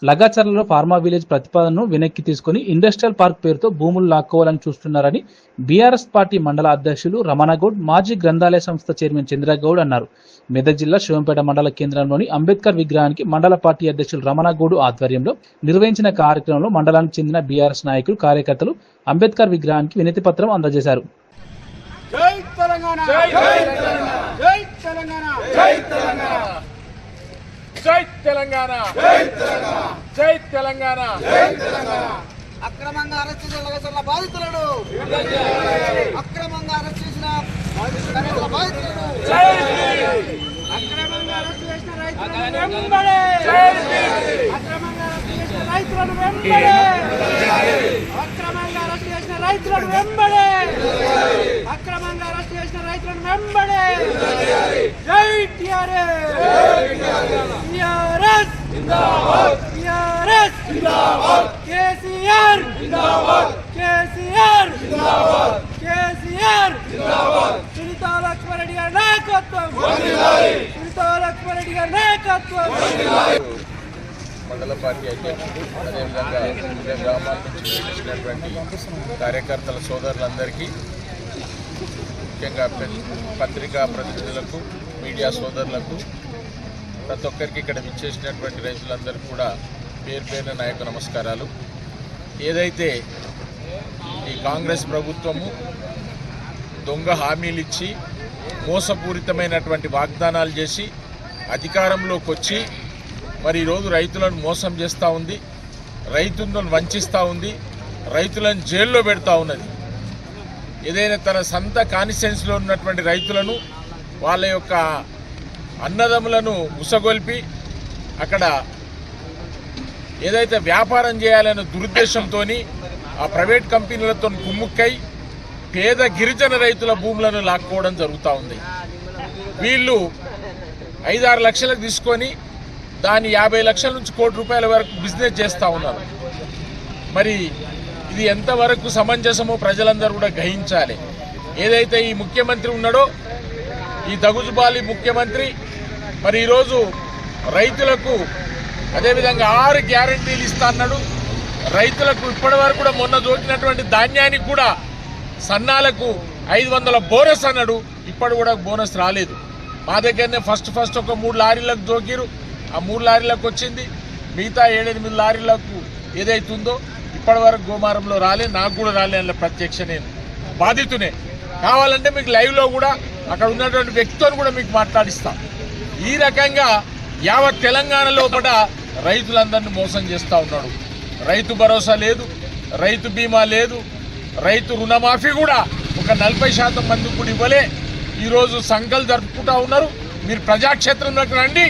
లగాచర్లలో pharma village ప్రతిపాదనను వెనక్కి తీసుకుని ఇండస్ట్రియల్ పార్క్ పేరుతో భూములు లాక్కోవాలని చూస్తున్నారని బీఆర్ఎస్ పార్టీ మండల అధ్యక్షులు రమణగౌడ్, మాజీ గ్రంథాలయ సంస్థ చైర్మన్ చంద్రగౌడ్ అన్నారు. మెదక్ జిల్లా శివంపేట మండల కేంద్రంలోని అంబేద్కర్ విగ్రహానికి మండల పార్టీ అధ్యక్షులు రమణగౌడ్ ఆధ్వర్యంలో నిర్వహించిన కార్యక్రమంలో మండలానికి చెందిన బీఆర్ఎస్ నాయకులు, కార్యకర్తలు అంబేద్కర్ విగ్రహానికి వినతి పత్రం అందజేశారు. జై తెలంగాణ, జై తెలంగాణ, జై తెలంగాణ, జై తెలంగాణ, జై తెలంగాణ, జై తెలంగాణ, జై తెలంగాణ, జై తెలంగాణ. అక్రమంగా అరెస్ట్ చేసిన లగచర్ల బాధితులను, అక్రమంగా అరెస్ట్ చేసిన లగచర్ల బాధితులను, అక్రమంగా అరెస్ట్ చేసిన రైతులను వెంబడే, అక్రమంగా అరెస్ట్ చేసిన రైతులను వెంబడే, అక్రమంగా అరెస్ట్ చేసిన రైతులను వెంబడే, అక్రమంగా అరెస్ట్ చేసిన రైతులను వెంబడే. జై టిఆర్ఎస్, టిఆర్ఎస్ జిందాబాద్, టిఆర్ఎస్ జిందాబాద్, కేసీఆర్ జిందాబాద్, కేసీఆర్ జిందాబాద్, కేసీఆర్ జిందాబాద్. సునీతా లక్ష్మారెడ్డి గారి నాయకత్వం, సునీతా లక్ష్మారెడ్డి గారి నాయకత్వం. మండల పార్టీ అధ్యక్షుడు, అదేవిధంగా వివిధ గ్రామాల నుంచి వచ్చినటువంటి కార్యకర్తల సోదరులందరికీ, ముఖ్యంగా పత్రికా ప్రతినిధులకు, మీడియా సోదరులకు, ప్రతి ఒక్కరికి ఇక్కడ విచ్చేసినటువంటి రైతులందరికీ కూడా పేరు పేరున నా యొక్క నమస్కారాలు. ఏదైతే ఈ కాంగ్రెస్ ప్రభుత్వము దొంగ హామీలు ఇచ్చి మోసపూరితమైనటువంటి వాగ్దానాలు చేసి అధికారంలోకి వచ్చి మరి ఈరోజు రైతులను మోసం చేస్తూ ఉంది, రైతులను వంచిస్తూ ఉంది, రైతులను జైల్లో పెడతా ఉన్నది. ఏదైనా తన సొంత కాన్స్టిట్యుయెన్సీలో ఉన్నటువంటి రైతులను, వాళ్ళ యొక్క అన్నదమ్ములను ముసగొల్పి అక్కడ ఏదైతే వ్యాపారం చేయాలనే దురుద్దేశంతో ఆ ప్రైవేట్ కంపెనీలతో కుమ్ముక్కై పేద గిరిజన రైతుల భూములను లాక్కోవడం జరుగుతూ ఉంది. వీళ్ళు 5-6 లక్షలకు తీసుకొని దాన్ని 50 లక్షల నుంచి ₹1 కోటి వరకు బిజినెస్ చేస్తూ ఉన్నారు. మరి ఇది ఎంతవరకు సమంజసమో ప్రజలందరూ కూడా గ్రహించాలి. ఏదైతే ఈ ముఖ్యమంత్రి ఉన్నాడో, ఈ దగుజుబాలి ముఖ్యమంత్రి, మరి ఈరోజు రైతులకు అదేవిధంగా 6 గ్యారంటీలు ఇస్తా అన్నాడు. రైతులకు ఇప్పటి వరకు కూడా మొన్న దొరికినటువంటి ధాన్యానికి కూడా సన్నాలకు 500 బోనస్ అన్నాడు. ఇప్పటి కూడా బోనస్ రాలేదు. మా దగ్గరనే ఫస్ట్ ఒక 3 లారీలకు దొరికిరు. ఆ 3 లారీలకు వచ్చింది. మిగతా 7-8 లారీలకు ఏదైతుందో ఇప్పటి వరకు గోమారంలో రాలే, నాకు కూడా రాలే. అందులో ప్రత్యక్ష నేను బాధితునే. కావాలంటే మీకు లైవ్లో కూడా అక్కడ ఉన్నటువంటి వ్యక్తితో కూడా మీకు మాట్లాడిస్తాం. ఈ రకంగా యావత్ తెలంగాణ లోపల రైతులందరినీ మోసం చేస్తూ ఉన్నాడు. రైతు భరోసా లేదు, రైతు బీమా లేదు, రైతు రుణమాఫీ కూడా ఒక 40% మందికి కూడా ఇవ్వలే. ఈరోజు సంఘాలు జరుపుకుంటూ ఉన్నారు. మీరు ప్రజాక్షేత్రంలోకి రండి,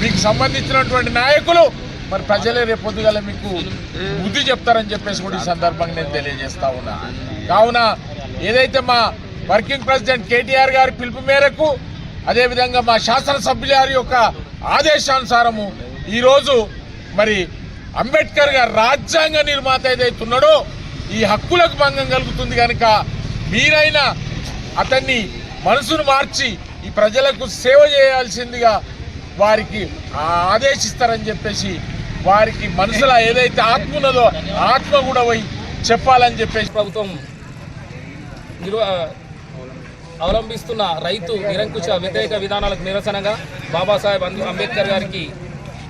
మీకు సంబంధించినటువంటి నాయకులు మరి ప్రజలే రేపు పొద్దుగల మీకు బుద్ధి చెప్తారని చెప్పేసి కూడా ఈ సందర్భంగా నేను తెలియజేస్తా ఉన్నా. కావున ఏదైతే మా వర్కింగ్ ప్రెసిడెంట్ కేటీఆర్ గారి పిలుపు మేరకు, అదేవిధంగా మా శాసనసభ్యుల గారి యొక్క ఆదేశానుసారము ఈరోజు మరి అంబేద్కర్ గారు రాజ్యాంగ నిర్మాత ఏదైతున్నాడో ఈ హక్కులకు భంగం కలుగుతుంది కనుక మీరైనా అతన్ని మనసును మార్చి ఈ ప్రజలకు సేవ చేయాల్సిందిగా వారికి ఆదేశిస్తారని చెప్పేసి, వారికి మనసులో ఏదైతే ఆత్మ ఉన్నదో ఆత్మ కూడా పోయి చెప్పాలని చెప్పేసి ప్రభుత్వం అవలంబిస్తున్న రైతు నిరంకుశ వ్యతిరేక విధానాలకు నిరసనగా బాబాసాహెబ్ అంబేద్కర్ గారికి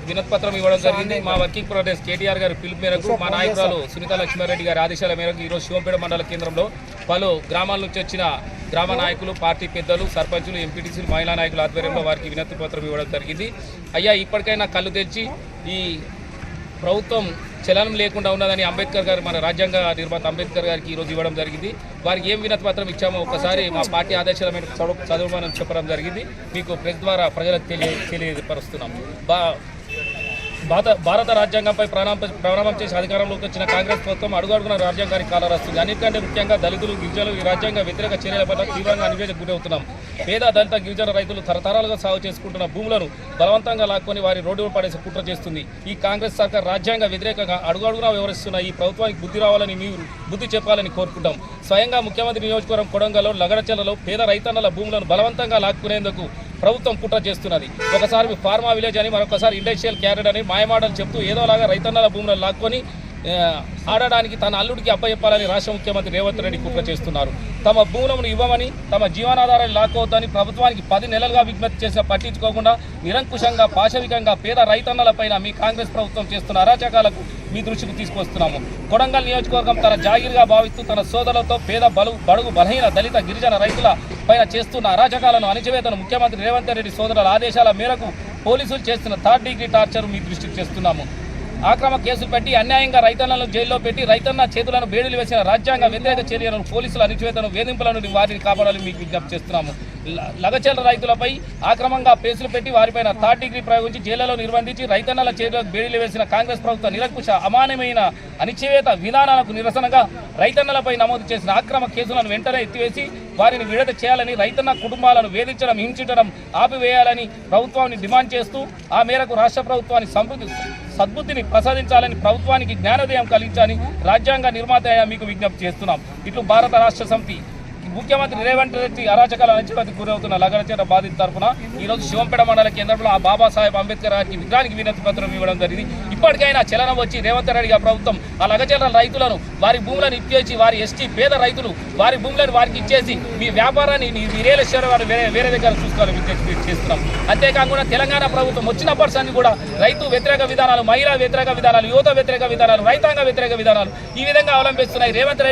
వినతిపత్రం ఇవ్వడం జరిగింది. మా వర్కింగ్ ప్రెసిడెంట్ కేటీఆర్ గారి పిలుపు మేరకు, మా నాయకురాలు సునీతా లక్ష్మారెడ్డి గారి ఆదేశాల మేరకు ఈరోజు శివంపేట మండల కేంద్రంలో పలు గ్రామాల నుంచి వచ్చిన గ్రామ నాయకులు, పార్టీ పెద్దలు, సర్పంచులు, ఎంపీటీసీలు, మహిళా నాయకుల ఆధ్వర్యంలో వారికి వినతి పత్రం ఇవ్వడం జరిగింది. అయ్యా, ఇప్పటికైనా కళ్ళు తెరిచి ఈ ప్రభుత్వం చలనం లేకుండా ఉన్నదని అంబేద్కర్ గారు, మన రాజ్యాంగ నిర్మాత అంబేద్కర్ గారికి ఈరోజు ఇవ్వడం జరిగింది. వారికి ఏం వినతి పత్రం ఇచ్చామో ఒకసారి మా పార్టీ ఆదేశాల మేరకు చదవమని చెప్పడం జరిగింది. మీకు ప్రెస్ ద్వారా ప్రజలకు తెలియపరుస్తున్నాం. భారత రాజ్యాంగంపై ప్రారంభం చేసి అధికారంలోకి వచ్చిన కాంగ్రెస్ ప్రభుత్వం అడుగడుగున రాజ్యాంగానికి కాలరాస్తుంది. అన్నిటికంటే ముఖ్యంగా దళితులు, గిరిజనులు ఈ రాజ్యాంగ వ్యతిరేక చర్యల పట్ల తీవ్రంగా అన్వేషణకు గురవుతున్నాం. పేద దళిత గిరిజన రైతులు తరతరాలుగా సాగు చేసుకుంటున్న భూములను బలవంతంగా లాక్కొని వారి రోడ్డును పడేసి కుట్ర చేస్తుంది. ఈ కాంగ్రెస్ సర్కార్ రాజ్యాంగ వ్యతిరేకంగా అడుగడుగునా వ్యవహరిస్తున్న ఈ ప్రభుత్వానికి బుద్ధి రావాలని, మీరు బుద్ధి చెప్పాలని కోరుకుంటాం. స్వయంగా ముఖ్యమంత్రి నియోజకవర్గం కొడంగల్లో, లగడచెర్లలో పేద రైతన్నల భూములను బలవంతంగా లాక్కునేందుకు ప్రభుత్వం కుట్ర చేస్తున్నది. ఒకసారి ఫార్మా విలేజ్ అని, మరొకసారి ఇండస్ట్రియల్ క్యారెట్ అని మాయమాటలు చెప్తూ ఏదోలాగా రైతన్నల భూములను లాక్కొని ఆడడానికి తన అల్లుడికి అప్పచెప్పాలని రాష్ట్ర ముఖ్యమంత్రి రేవంత్ రెడ్డి కుట్ర చేస్తున్నారు. తమ భూములను ఇవ్వమని, తమ జీవనాధారాన్ని లాక్కోవద్దని ప్రభుత్వానికి 10 నెలలుగా విజ్ఞప్తి చేసినా పట్టించుకోకుండా నిరంకుశంగా పాశవికంగా పేద రైతన్నలపైన మీ కాంగ్రెస్ ప్రభుత్వం చేస్తున్న అరాచకాలకు మీ దృష్టికి తీసుకొస్తున్నాము. కొడంగల్ నియోజకవర్గం తన జాగిరిగా భావిస్తూ తన సోదరులతో పేద బడుగు బలహీన దళిత గిరిజన రైతుల పైన చేస్తున్న అరాచకాలను అణిచివేతను ముఖ్యమంత్రి రేవంత్ రెడ్డి సోదరుల ఆదేశాల మేరకు పోలీసులు చేస్తున్న 3rd డిగ్రీ టార్చర్ మీ దృష్టికి చేస్తున్నాము. ఆక్రమ కేసులు పెట్టి అన్యాయంగా రైతన్నలను జైల్లో పెట్టి రైతన్న చేతులను బేడీలు వేసిన రాజ్యాంగ వ్యతిరేక చర్యలను పోలీసుల అణిచివేతను వేధింపుల నుండి వారిని కాపాడాలని మీకు విజ్ఞప్తి చేస్తున్నాము. లగచర్ల రైతులపై ఆక్రమంగా కేసులు పెట్టి వారిపైన 3rd డిగ్రీ ప్రయోగించి జైళ్లలో నిర్బంధించి రైతన్నల చేతులకు బేడీలు వేసిన కాంగ్రెస్ ప్రభుత్వ నిరంకుశ అమానమైన అణిచివేత విధానాలకు నిరసనగా రైతన్నలపై నమోదు చేసిన ఆక్రమ కేసులను వెంటనే ఎత్తివేసి వారిని విడుదల చేయాలని, రైతన్న కుటుంబాలను వేధించడం, హింసించడం ఆపివేయాలని ప్రభుత్వాన్ని డిమాండ్ చేస్తూ ఆ మేరకు రాష్ట్ర ప్రభుత్వాన్ని సద్బుద్ధిని ప్రసాదించాలని, ప్రభుత్వానికి జ్ఞానోదయం కలిగించాలని రాజ్యాంగ నిర్మాత మీకు విజ్ఞప్తి చేస్తున్నాం. ఇట్లు భారత రాష్ట్ర సమితి ముఖ్యమంత్రి రేవంత్ రెడ్డి అరాచకాల అణచివేతకు గురవుతున్న లగడచేట బాధిత తరఫున ఈరోజు శివంపేట మండల కేంద్రంలో ఆ బాబాసాహెబ్ అంబేద్కర్ గారికి విగ్రహానికి వినతి పత్రం ఇవ్వడం జరిగింది. ఇప్పటికైనా చలనం వచ్చి రేవంత్ రెడ్డి గారి ప్రభుత్వం ఆ లగచర్ల రైతులను వారి భూములను ఇచ్చేసి, వారి ఎస్టీ పేద రైతులు వారి భూములను వారికి ఇచ్చేసి మీ వ్యాపారాన్ని మీ రియల్ ఎస్టేట్ వారు వేరే దగ్గర చూసుకోవాలని విజ్ఞప్తి చేస్తున్నాం. అంతేకాకుండా తెలంగాణ ప్రభుత్వం వచ్చినప్పటి నుంచి కూడా రైతు వ్యతిరేక విధానాలు, మహిళా వ్యతిరేక విధానాలు, యువత వ్యతిరేక విధానాలు, రైతాంగ వ్యతిరేక విధానాలు ఈ విధంగా అవలంబిస్తున్నాయి. రేవంత్ రెడ్డి